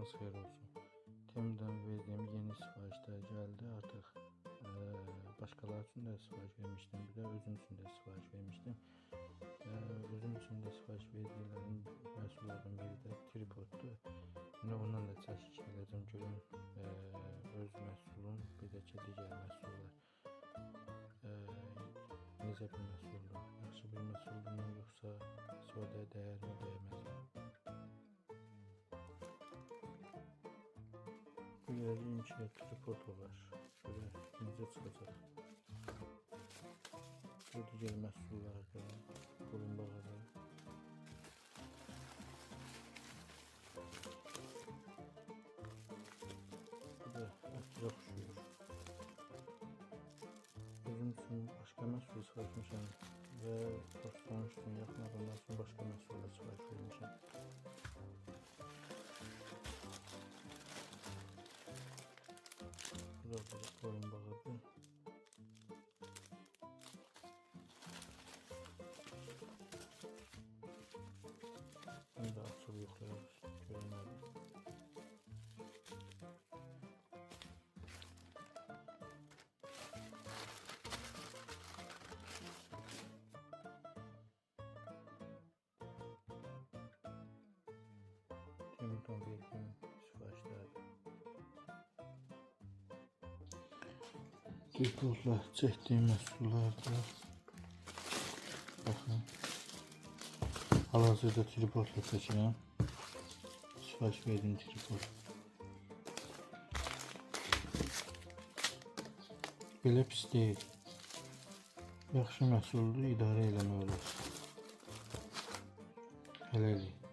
Sabahınız xeyir olsun. Temden verdiğim yeni siparişler geldi artık. Başkaları için de sipariş vermiştim. Bir de özüm için de sipariş vermiştim. Özüm için de sipariş verdiklerim məhsullardan biri de tripoddu. Yine ondan da çeşit edeceğim. Görün öz məhsulum, bir de digər məhsullar. Necə bir məhsuldur? Yaxşı bir məhsuldurmu, yoxsa istifadəyə dəyərmi, dəyməz? Görəcəyim ki, tripod var. Görək necə çıxacaq. Bu digər məhsullarda qurumbağa da. Bu da ətrə oxşuyur. Özüm üçün başqa məhsul sipariş və dostlarım üçün, yaxın adamlar üçün başqa məhsullar sipariş vermişəm. Bu da bir qurumbağa. Bunu da açıb yoxlayırız. Görünmədi. Temden verdiğim siparişlerdi. Tripodla çektiğim məhsullarda. Baxın. Hal-hazırda tripodla çəkirəm. Sipariş verdiğim tripod. Belə pis deyil. Yaxşı məhsuldur, idarə eləmək olar. Hələlik.